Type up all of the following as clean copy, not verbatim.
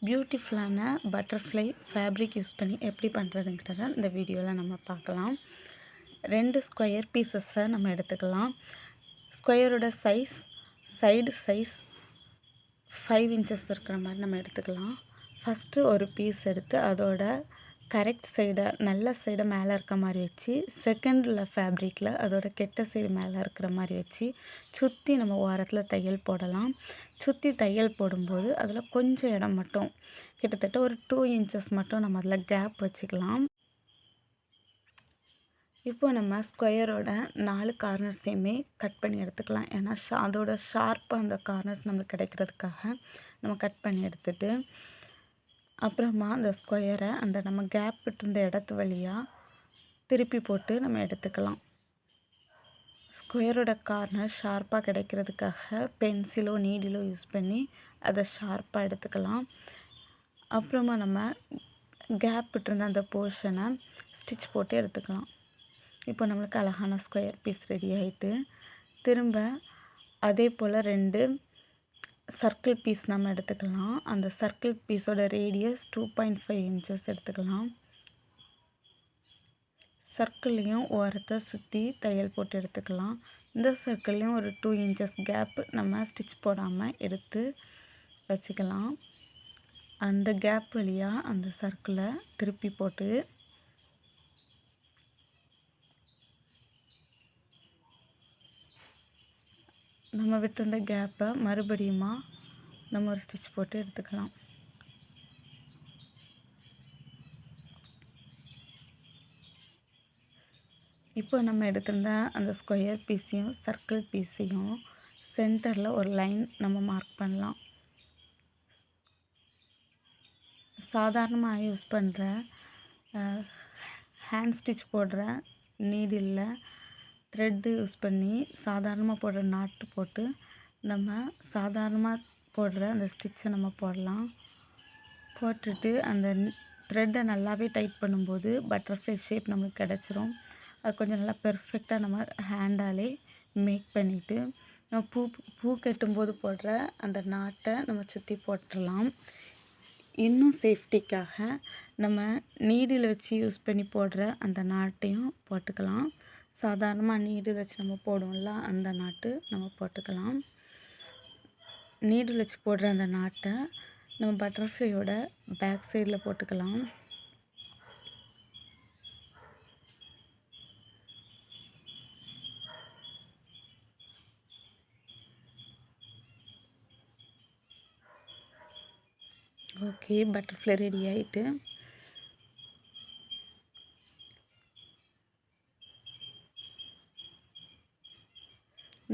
பியூட்டிஃபுல்லான butterfly fabric use பண்ணி எப்படி பண்ணுறதுங்கிறத இந்த வீடியோவில் நம்ம பார்க்கலாம். 2 ஸ்கொயர் பீசஸை நம்ம எடுத்துக்கலாம். ஸ்கொயரோட சைஸ் சைடு சைஸ் 5 இன்ச்சஸ் இருக்கிற மாதிரி நம்ம எடுத்துக்கலாம். ஃபஸ்ட்டு ஒரு பீஸ் எடுத்து அதோட கரெக்ட் சைடை நல்ல சைடை மேலே இருக்க மாதிரி வச்சு, செகண்டில் ஃபேப்ரிக்கில் அதோட கெட்ட சைடு மேலே இருக்கிற மாதிரி வச்சு சுற்றி நம்ம ஓரத்தில் தையல் போடலாம். சுற்றி தையல் போடும்போது அதில் கொஞ்சம் இடம் மட்டும் கிட்டத்தட்ட ஒரு 2 இன்ச்சஸ் மட்டும் நம்ம அதில் கேப் வச்சுக்கலாம். இப்போ நம்ம ஸ்கொயரோட 4 கார்னர்ஸையுமே கட் பண்ணி எடுத்துக்கலாம். ஏன்னா அதோட ஷார்ப்பாக அந்த கார்னர்ஸ் நம்மளுக்கு கிடைக்கிறதுக்காக நம்ம கட் பண்ணி எடுத்துட்டு, அப்புறமா அந்த ஸ்கொயரை அந்த நம்ம கேப் விட்டுருந்த இடத்து வழியாக திருப்பி போட்டு நம்ம எடுத்துக்கலாம். ஸ்கொயரோட கார்னர் ஷார்ப்பாக கிடைக்கிறதுக்காக பென்சிலோ நீடிலோ யூஸ் பண்ணி அதை ஷார்ப்பாக எடுத்துக்கலாம். அப்புறமா நம்ம கேப் விட்டுருந்த அந்த போர்ஷனை ஸ்டிச் போட்டு எடுத்துக்கலாம். இப்போ நம்மளுக்கு அழகான ஸ்கொயர் பீஸ் ரெடி ஆகிட்டு, திரும்ப அதே போல் 2 சர்க்கிள் பீஸ் நம்ம எடுத்துக்கலாம். அந்த சர்க்கிள் பீஸோட ரேடியஸ் 2.5 இன்ச்சஸ் எடுத்துக்கலாம். சர்க்கிள்லேயும் ஓரத்தை சுற்றி தையல் போட்டு எடுத்துக்கலாம். இந்த சர்க்கிள்லேயும் ஒரு 2 இன்ச்சஸ் கேப் நம்ம ஸ்டிச் போடாமல் எடுத்து வச்சுக்கலாம். அந்த கேப் வழியாக அந்த சர்க்கிளை திருப்பி போட்டு நம்ம விட்டிருந்த கேப்பை மறுபடியுமா நம்ம ஒரு ஸ்டிச் போட்டு எடுத்துக்கலாம். இப்போ நம்ம எடுத்திருந்த அந்த ஸ்கொயர் பீஸையும் சர்க்கிள் பீஸையும் சென்டரில் ஒரு லைன் நம்ம மார்க் பண்ணலாம். சாதாரணமாக யூஸ் பண்ணுற ஹேண்ட் ஸ்டிச் போடுற நீடிலில் த்ரெட்டு யூஸ் பண்ணி சாதாரணமாக போடுற நாட்டு போட்டு நம்ம சாதாரணமாக போடுற அந்த ஸ்டிச்சை நம்ம போடலாம். போட்டுட்டு அந்த த்ரெட்டை நல்லாவே டைட் பண்ணும்போது பட்டர்ஃப்ளை ஷேப் நம்மளுக்கு கிடச்சிரும். அது கொஞ்சம் நல்லா பெர்ஃபெக்டாக நம்ம ஹேண்டாலே மேக் பண்ணிவிட்டு நம்ம பூ கட்டும்போது போடுற அந்த நாட்டை நம்ம சுற்றி போட்டுடலாம். இன்னும் சேஃப்டிக்காக நம்ம நீடில் வச்சு யூஸ் பண்ணி போடுற அந்த நாட்டையும் போட்டுக்கலாம். சாதாரணமாக நீடில் வச்சு நம்ம போடுவோம்ல, அந்த நாட்டு நம்ம போட்டுக்கலாம். நீடில் வச்சு போடுற அந்த நாட்டை நம்ம பட்டர்ஃப்ளையோட பேக் சைடில் போட்டுக்கலாம். ஓகே, பட்டர்ஃப்ளை ரெடி ஆகிட்டு,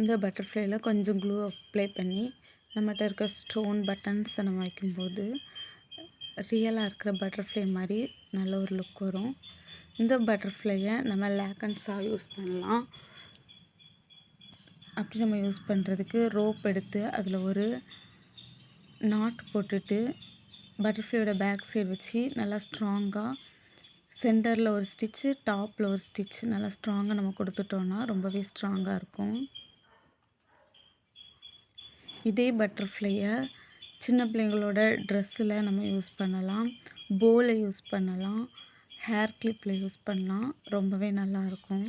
இந்த பட்டர்ஃப்ளையில் கொஞ்சம் க்ளூ அப்ளை பண்ணி நம்மகிட்ட இருக்க ஸ்டோன் பட்டன்ஸை நம்ம வைக்கும்போது ரியலாக இருக்கிற பட்டர்ஃப்ளை மாதிரி நல்ல ஒரு லுக் வரும். இந்த பட்டர்ஃப்ளையை நம்ம லேக்கன்ஸாக யூஸ் பண்ணலாம். அப்படி நம்ம யூஸ் பண்ணுறதுக்கு ரோப் எடுத்து அதில் ஒரு நாட் போட்டுட்டு பட்டர்ஃப்ளையோட பேக் சைடு வச்சு நல்லா ஸ்ட்ராங்காக சென்டரில் ஒரு ஸ்டிச்சு, டாப்பில் ஒரு ஸ்டிச் நல்லா ஸ்ட்ராங்காக நம்ம கொடுத்துட்டோன்னா ரொம்பவே ஸ்ட்ராங்காக இருக்கும். இதே பட்டர்ஃப்ளையை சின்ன பிள்ளைங்களோட ட்ரெஸ்ஸில் நம்ம யூஸ் பண்ணலாம், போவில் யூஸ் பண்ணலாம், ஹேர் கிளிப்பில் யூஸ் பண்ணலாம். ரொம்பவே நல்லாயிருக்கும்.